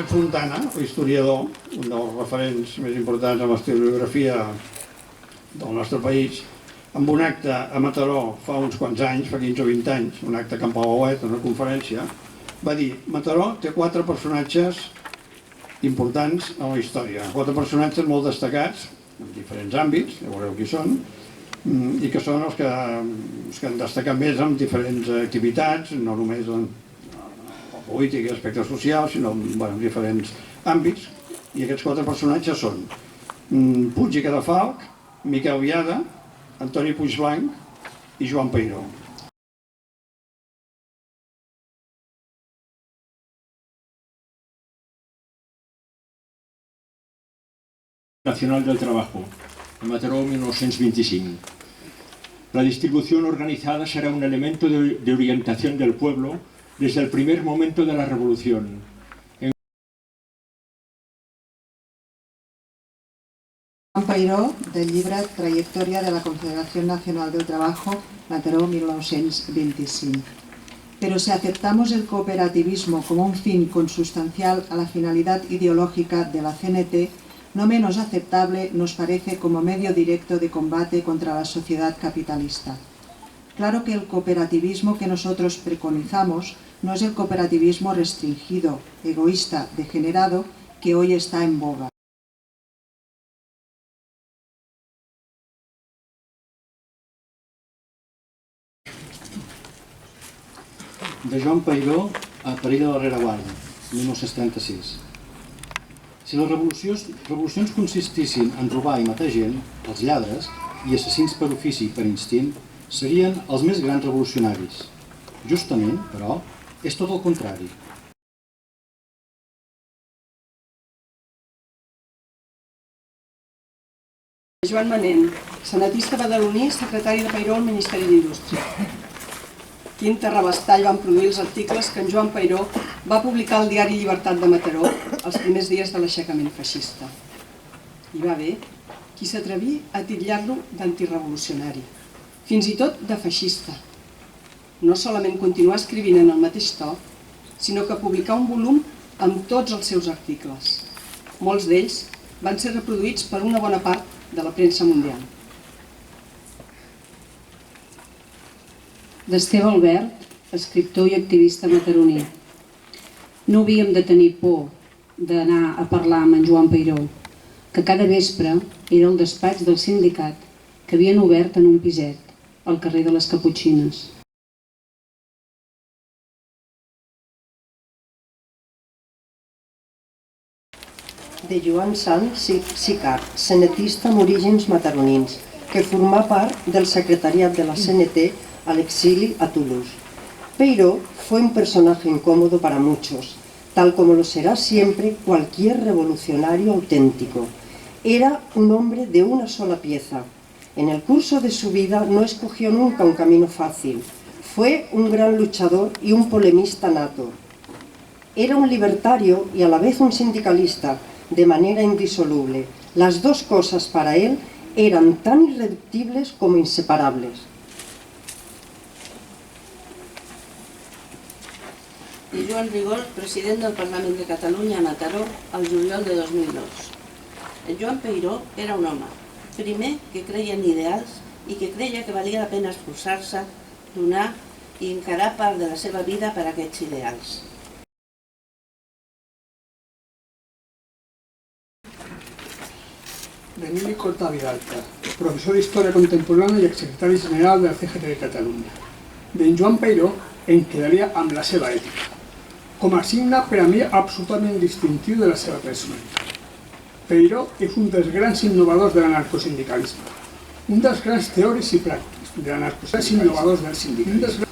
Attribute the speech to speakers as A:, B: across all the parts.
A: Josep Fontana, historiador, un dels referents més importants en l'historiografia del nostre país, amb un acte a Mataró fa uns quants anys, fa 15 o 20 anys, un acte a Can Pauet, una conferència, va dir: Mataró té 4 personatges importants en la història, 4 personatges molt destacats en diferents àmbits, ja veureu qui són, i que són els que han destacat més en diferents activitats, no només en la política i aspectes socials, sinó en diferents àmbits. I aquests 4 personatges són Puig i Cadafalch, Miquel Biada, Antoni Puigblanch i Joan Peiró.
B: Nacional del Trabajo, en Mataró 1925. La distribución organizada será un elemento de orientación del pueblo desde el primer momento de la revolución.
C: Joan Peiró, del llibre Trayectoria de la Confederación Nacional del Trabajo, Mataró 1925. Pero si aceptamos el cooperativismo como un fin consustancial a la finalidad ideológica de la CNT, no menos aceptable nos parece como medio directo de combate contra la sociedad capitalista. Claro que el cooperativismo que nosotros preconizamos no es el cooperativismo restringido, egoísta, degenerado, que hoy está en boga.
D: De Joan Peiró a Perill de la Rereguarda, 1936. Si les revolucions consistissin en robar i matar gent, els lladres i assassins per ofici i per instint serien els més grans revolucionaris. Justament, però, és tot el contrari.
E: Joan Manent, senatista badaloní, secretari de Peiró al Ministeri d'Indústria. Quin terrabastall van produir els articles que en Joan Peiró va publicar al diari Llibertat de Mataró els primers dies de l'aixecament feixista. Hi va haver qui s'atreví a titllar-lo d'antirevolucionari, fins i tot de feixista. No solament continuar escrivint en el mateix to, sinó que publicar un volum amb tots els seus articles. Molts d'ells van ser reproduïts per una bona part de la premsa mundial.
F: D'Esteve Albert, escriptor i activista mataroní. No havíem de tenir por d'anar a parlar amb en Joan Peiró, que cada vespre era el despatx del sindicat que havien obert en un piset, al carrer de les Caputxines.
G: De Joan Sanz Sicart, senatista amb orígens mataronins, que formà part del secretariat de la CNT al exilio a Toulouse. Peiró fue un personaje incómodo para muchos, tal como lo será siempre cualquier revolucionario auténtico. Era un hombre de una sola pieza. En el curso de su vida no escogió nunca un camino fácil. Fue un gran luchador y un polemista nato. Era un libertario y a la vez un sindicalista, de manera indisoluble. Las dos cosas para él eran tan irreductibles como inseparables.
H: I Joan Rigol, president del Parlament de Catalunya a Mataró, al juliol de 2002. El Joan Peiró era un home, primer, que creia en ideals i que creia que valia la pena esforçar-se, donar i encarar part de la seva vida per a aquests ideals.
I: Emili Corta Vilalta, profesor de Historia Contemporánea y exsecretari general del CGT de Catalunya. D'en Joan Peiró em quedaria amb la seva ètica, com a signe per a mi absolutament distintiu de la seva personalitat. Peiró és un dels grans innovadors de l'anarcosindicalisme, un dels grans teòrics i pràctics de l'anarcosindicalisme, innovadors del sindicalisme.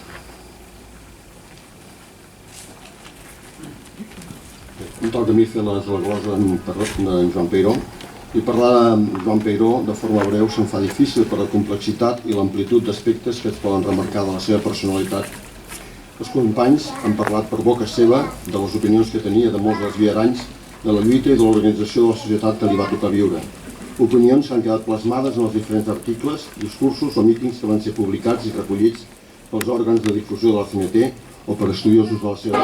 J: Em toca a mi fer les gloses en Joan Peiró. I parlar de Joan Peiró de forma breu se'n fa difícil per la complexitat i l'amplitud d'aspectes que es poden remarcar de la seva personalitat. Els companys han parlat per boca seva de les opinions que tenia de molts dels viaranys, de la lluita i de l'organització de la societat que li va tocar viure. Opinions que han quedat plasmades en els diferents articles, discursos o mítings que van ser publicats i recollits pels òrgans de difusió de la CNT o per estudiosos de la seva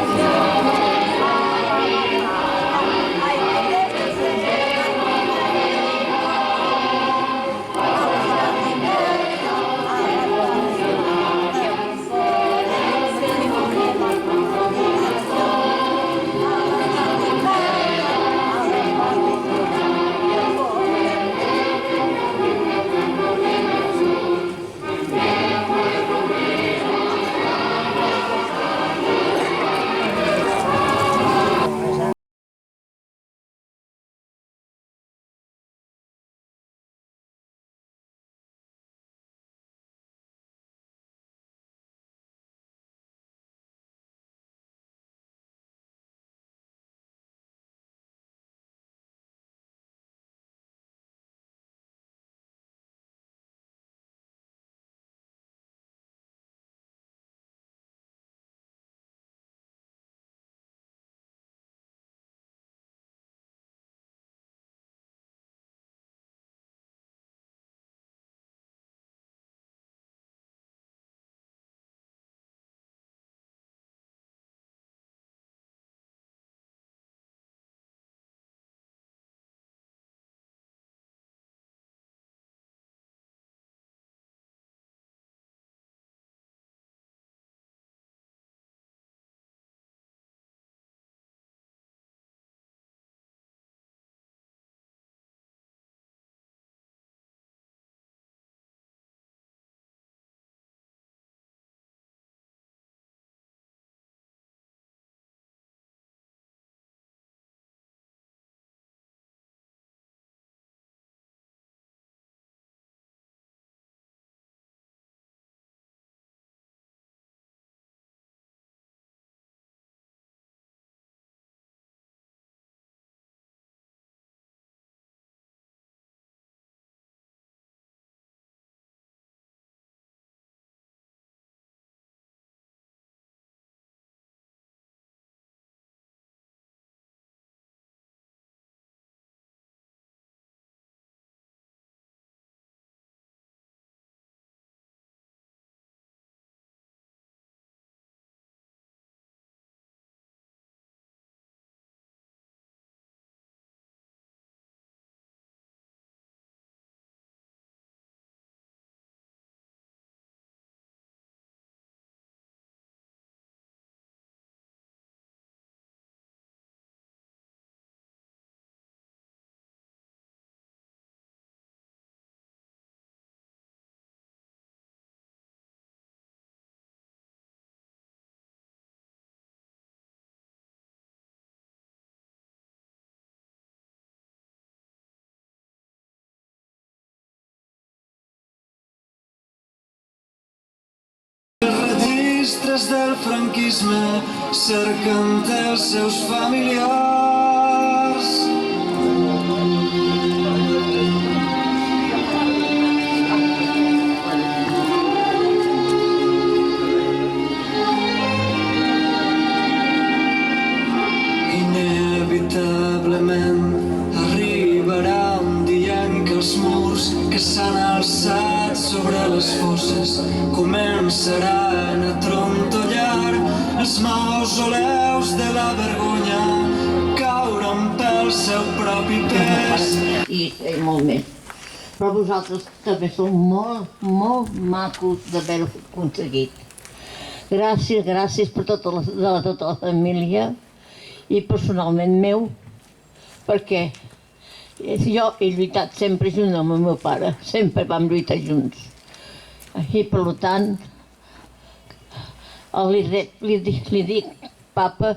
K: registres del franquisme cercant els seus familiars. Inevitablement arribarà un dia en què els murs que s'han alçat sobre les fosses començaran a trontollar, els mausoleus de la vergonya cauran pel seu propi pes.
L: I molt més. Però vosaltres també sou molt macos d'haver-ho aconseguit. Gràcies per tota la família i personalment meu, perquè jo he lluitat sempre junt amb el meu pare, sempre vam lluitar junts. I per tant, li dic, papa,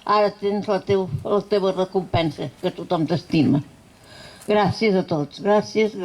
L: ara tens la teva recompensa, que tothom t'estima. Gràcies a tots, gràcies.